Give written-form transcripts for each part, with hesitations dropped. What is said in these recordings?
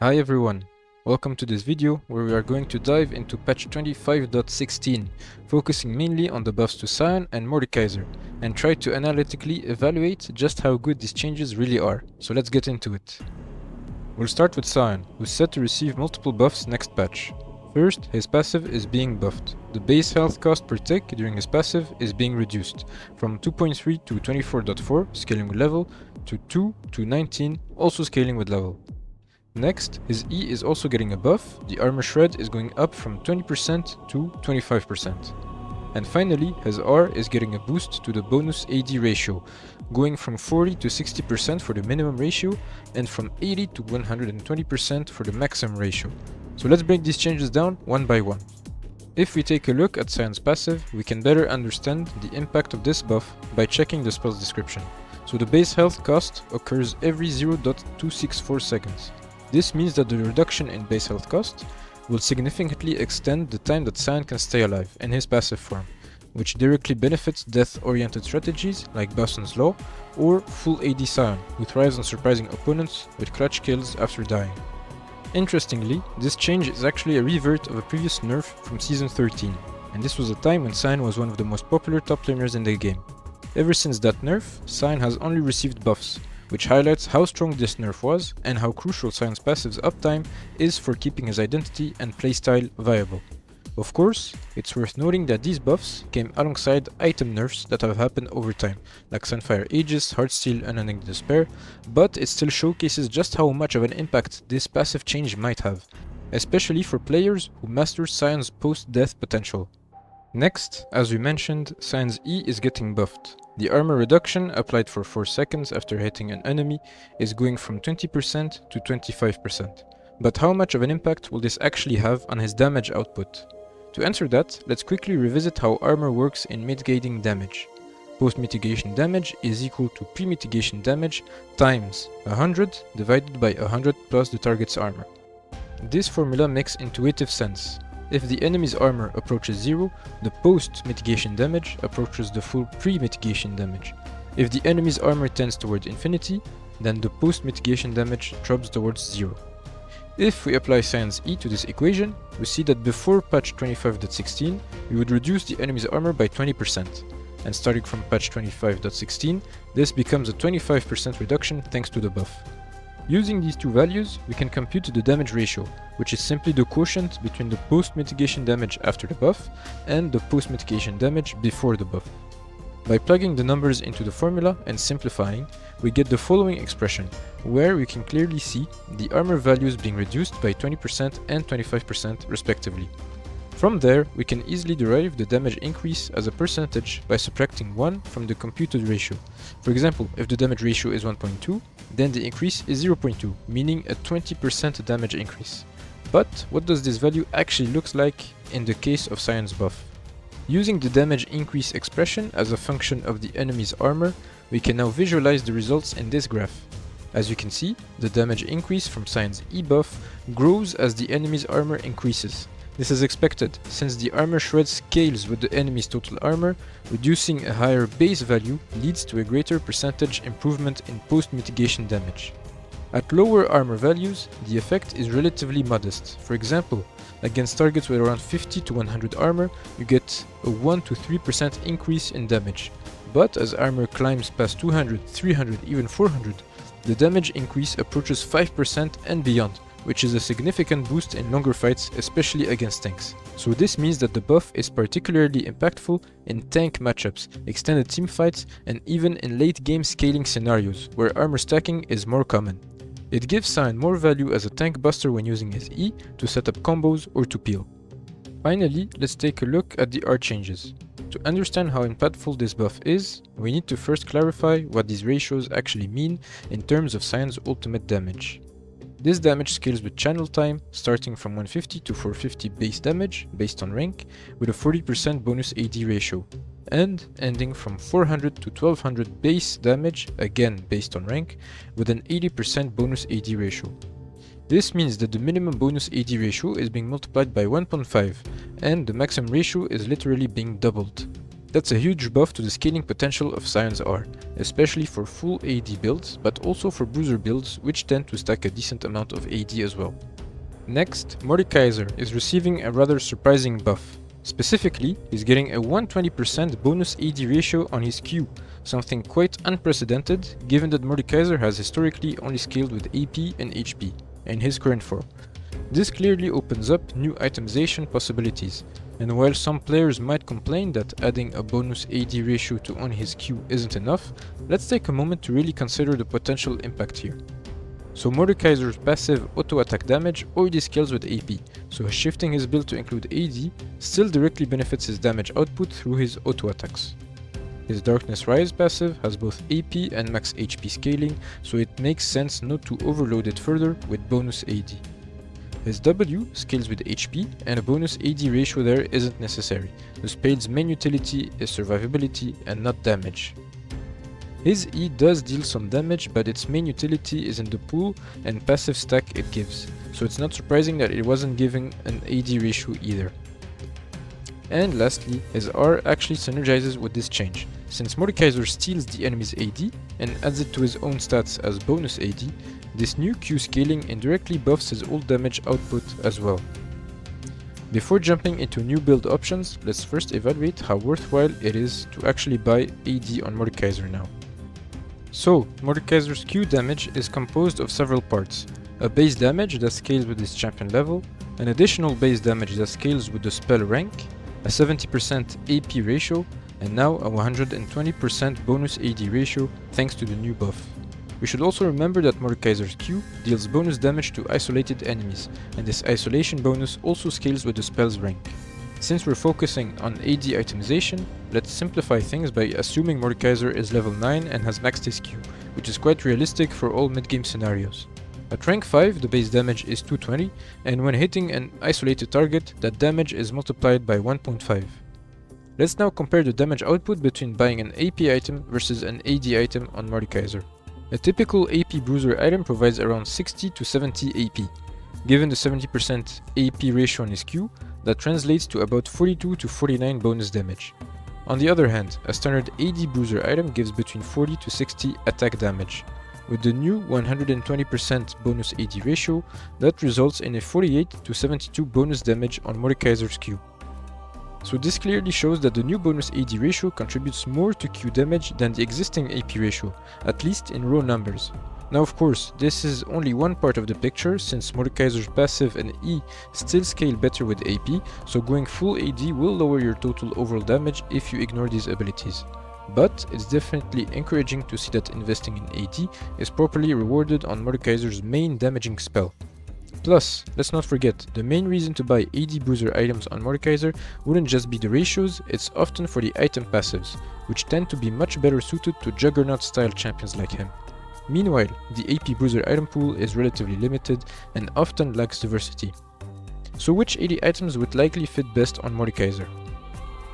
Hi everyone, welcome to this video where we are going to dive into patch 25.16, focusing mainly on the buffs to Sion and Mordekaiser, and try to analytically evaluate just how good these changes really are. So let's get into it. We'll start with Sion, who's set to receive multiple buffs next patch. First, his passive is being buffed. The base health cost per tick during his passive is being reduced from 2.3 to 24.4, scaling with level, to 2 to 19, also scaling with level. Next, his E is also getting a buff. The armor shred is going up from 20% to 25%. And finally, his R is getting a boost to the bonus AD ratio, going from 40 to 60% for the minimum ratio and from 80 to 120% for the maximum ratio. So let's break these changes down one by one. If we take a look at Sion's passive, we can better understand the impact of this buff by checking the spell's description. So the base health cost occurs every 0.264 seconds. This means that the reduction in base health cost will significantly extend the time that Sion can stay alive in his passive form, which directly benefits death-oriented strategies like Bason's Law or full AD Sion, who thrives on surprising opponents with clutch kills after dying. Interestingly, this change is actually a revert of a previous nerf from Season 13, and this was a time when Sion was one of the most popular top laners in the game. Ever since that nerf, Sion has only received buffs, which highlights how strong this nerf was and how crucial Sion's passive's uptime is for keeping his identity and playstyle viable. Of course, it's worth noting that these buffs came alongside item nerfs that have happened over time, like Sunfire Aegis, Heartsteel, and Unending Despair, but it still showcases just how much of an impact this passive change might have, especially for players who master Sion's post-death potential. Next, as we mentioned, Sion's E is getting buffed. The armor reduction applied for 4 seconds after hitting an enemy is going from 20% to 25%. But how much of an impact will this actually have on his damage output? To answer that, let's quickly revisit how armor works in mitigating damage. Post-mitigation damage is equal to pre-mitigation damage times 100 divided by 100 plus the target's armor. This formula makes intuitive sense. If the enemy's armor approaches 0, the post-mitigation damage approaches the full pre-mitigation damage. If the enemy's armor tends toward infinity, then the post-mitigation damage drops towards 0. If we apply Sion's E to this equation, we see that before patch 25.16, we would reduce the enemy's armor by 20%, and starting from patch 25.16, this becomes a 25% reduction thanks to the buff. Using these two values, we can compute the damage ratio, which is simply the quotient between the post-mitigation damage after the buff and the post-mitigation damage before the buff. By plugging the numbers into the formula and simplifying, we get the following expression, where we can clearly see the armor values being reduced by 20% and 25% respectively. From there, we can easily derive the damage increase as a percentage by subtracting 1 from the computed ratio. For example, if the damage ratio is 1.2, then the increase is 0.2, meaning a 20% damage increase. But what does this value actually look like in the case of Sion's buff? Using the damage increase expression as a function of the enemy's armor, we can now visualize the results in this graph. As you can see, the damage increase from Sion's E buff grows as the enemy's armor increases. This is expected, since the armor shred scales with the enemy's total armor, reducing a higher base value leads to a greater percentage improvement in post-mitigation damage. At lower armor values, the effect is relatively modest. For example, against targets with around 50 to 100 armor, you get a 1 to 3% increase in damage. But as armor climbs past 200, 300, even 400, the damage increase approaches 5% and beyond, which is a significant boost in longer fights, especially against tanks. So this means that the buff is particularly impactful in tank matchups, extended team fights, and even in late game scaling scenarios, where armor stacking is more common. It gives Sion more value as a tank buster when using his E to set up combos or to peel. Finally, let's take a look at the R changes. To understand how impactful this buff is, we need to first clarify what these ratios actually mean in terms of Sion's ultimate damage. This damage scales with channel time, starting from 150 to 450 base damage based on rank, with a 40% bonus AD ratio, and ending from 400 to 1200 base damage, again based on rank, with an 80% bonus AD ratio. This means that the minimum bonus AD ratio is being multiplied by 1.5, and the maximum ratio is literally being doubled. That's a huge buff to the scaling potential of Sion's R, especially for full AD builds, but also for bruiser builds, which tend to stack a decent amount of AD as well. Next, Mordekaiser is receiving a rather surprising buff. Specifically, he's getting a 120% bonus AD ratio on his Q, something quite unprecedented given that Mordekaiser has historically only scaled with AP and HP, in his current form. This clearly opens up new itemization possibilities, and while some players might complain that adding a bonus AD ratio to on his Q isn't enough, let's take a moment to really consider the potential impact here. So Mordekaiser's passive auto attack damage already scales with AP, so shifting his build to include AD still directly benefits his damage output through his auto attacks. His Darkness Rise passive has both AP and max HP scaling, so it makes sense not to overload it further with bonus AD. His W scales with HP, and a bonus AD ratio there isn't necessary. The Spade's main utility is survivability and not damage. His E does deal some damage, but its main utility is in the pool and passive stack it gives, so it's not surprising that it wasn't giving an AD ratio either. And lastly, his R actually synergizes with this change. Since Mordekaiser steals the enemy's AD and adds it to his own stats as bonus AD, this new Q scaling indirectly buffs his old damage output as well. Before jumping into new build options, let's first evaluate how worthwhile it is to actually buy AD on Mordekaiser now. So, Mordekaiser's Q damage is composed of several parts: a base damage that scales with his champion level, an additional base damage that scales with the spell rank, a 70% AP ratio, and now a 120% bonus AD ratio thanks to the new buff. We should also remember that Mordekaiser's Q deals bonus damage to isolated enemies, and this isolation bonus also scales with the spell's rank. Since we're focusing on AD itemization, let's simplify things by assuming Mordekaiser is level 9 and has maxed his Q, which is quite realistic for all mid-game scenarios. At rank 5, the base damage is 220, and when hitting an isolated target, that damage is multiplied by 1.5. Let's now compare the damage output between buying an AP item versus an AD item on Mordekaiser. A typical AP bruiser item provides around 60 to 70 AP. Given the 70% AP ratio on his Q, that translates to about 42 to 49 bonus damage. On the other hand, a standard AD bruiser item gives between 40 to 60 attack damage. With the new 120% bonus AD ratio, that results in a 48 to 72 bonus damage on Mordekaiser's Q. So this clearly shows that the new bonus AD ratio contributes more to Q damage than the existing AP ratio, at least in raw numbers. Now of course, this is only one part of the picture, since Mordekaiser's passive and E still scale better with AP, so going full AD will lower your total overall damage if you ignore these abilities. But it's definitely encouraging to see that investing in AD is properly rewarded on Mordekaiser's main damaging spell. Plus, let's not forget, the main reason to buy AD bruiser items on Mordekaiser wouldn't just be the ratios, it's often for the item passives, which tend to be much better suited to Juggernaut style champions like him. Meanwhile, the AP bruiser item pool is relatively limited and often lacks diversity. So which AD items would likely fit best on Mordekaiser?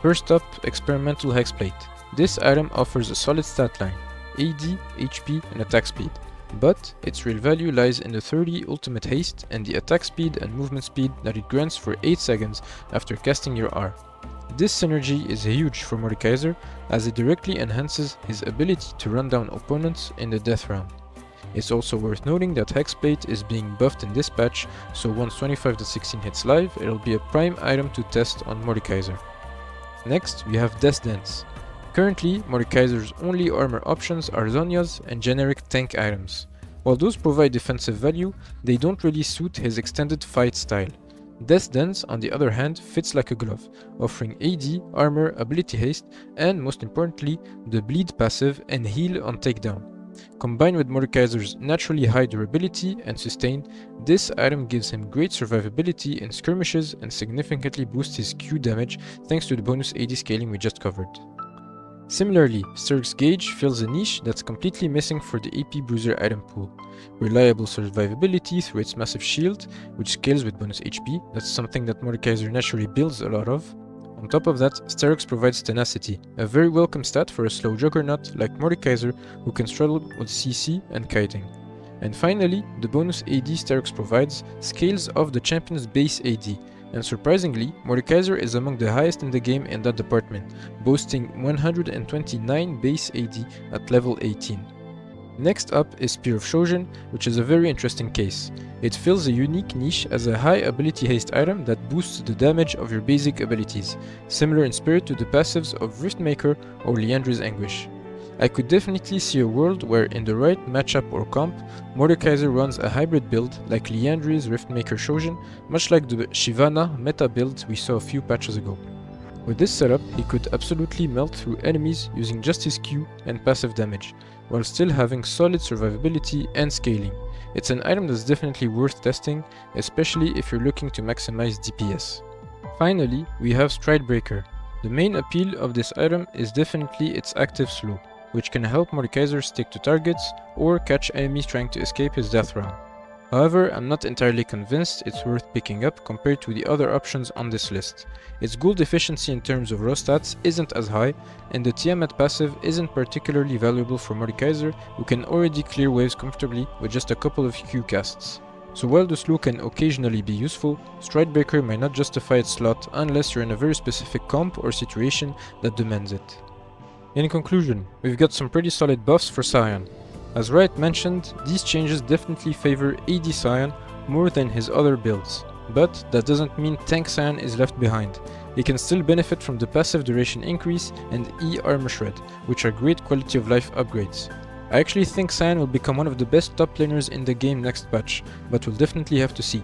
First up, Experimental Hexplate. This item offers a solid stat line, AD, HP and attack speed, but its real value lies in the 30 ultimate haste and the attack speed and movement speed that it grants for 8 seconds after casting your R. This synergy is huge for Mordekaiser, as it directly enhances his ability to run down opponents in the death round. It's also worth noting that Hexplate is being buffed in this patch, so once 25.16 hits live, it'll be a prime item to test on Mordekaiser. Next, we have Death Dance. Currently, Mordekaiser's only armor options are Zhonya's and generic tank items. While those provide defensive value, they don't really suit his extended fight style. Death Dance, on the other hand, fits like a glove, offering AD, armor, ability haste, and most importantly, the bleed passive and heal on takedown. Combined with Mordekaiser's naturally high durability and sustain, this item gives him great survivability in skirmishes and significantly boosts his Q damage thanks to the bonus AD scaling we just covered. Similarly, Sturg's Gauge fills a niche that's completely missing for the AP bruiser item pool. Reliable survivability through its massive shield, which scales with bonus HP, that's something that Mordekaiser naturally builds a lot of. On top of that, Sterix provides tenacity, a very welcome stat for a slow juggernaut like Mordekaiser who can struggle with CC and kiting. And finally, the bonus AD Sterix provides scales off the champion's base AD, and surprisingly, Mordekaiser is among the highest in the game in that department, boasting 129 base AD at level 18. Next up is Spear of Shojin, which is a very interesting case. It fills a unique niche as a high ability haste item that boosts the damage of your basic abilities, similar in spirit to the passives of Riftmaker or Liandry's Anguish. I could definitely see a world where in the right matchup or comp, Mordekaiser runs a hybrid build like Liandry's Riftmaker Shojin, much like the Shivana meta build we saw a few patches ago. With this setup, he could absolutely melt through enemies using just his Q and passive damage, while still having solid survivability and scaling. It's an item that's definitely worth testing, especially if you're looking to maximize DPS. Finally, we have Stridebreaker. The main appeal of this item is definitely its active slow, which can help Mordekaiser stick to targets or catch enemies trying to escape his death round. However, I'm not entirely convinced it's worth picking up compared to the other options on this list. Its gold efficiency in terms of raw stats isn't as high, and the Tiamat passive isn't particularly valuable for Mordekaiser, who can already clear waves comfortably with just a couple of Q casts. So while the slow can occasionally be useful, Stridebreaker may not justify its slot unless you're in a very specific comp or situation that demands it. In conclusion, we've got some pretty solid buffs for Sion. As Riot mentioned, these changes definitely favor AD Sion more than his other builds, but that doesn't mean Tank Sion is left behind. He can still benefit from the passive duration increase and E Armor Shred, which are great quality of life upgrades. I actually think Sion will become one of the best top laners in the game next patch, but we'll definitely have to see.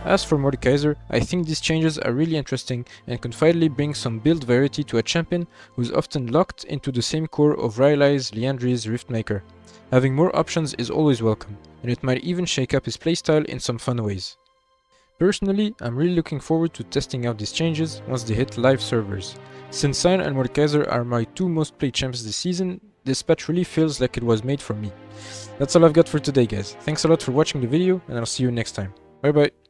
As for Mordekaiser, I think these changes are really interesting and can finally bring some build variety to a champion who's often locked into the same core of Rylai's, Liandry's, Riftmaker. Having more options is always welcome, and it might even shake up his playstyle in some fun ways. Personally, I'm really looking forward to testing out these changes once they hit live servers. Since Sion and Mordekaiser are my two most played champs this season, this patch really feels like it was made for me. That's all I've got for today, guys. Thanks a lot for watching the video, and I'll see you next time. Bye bye.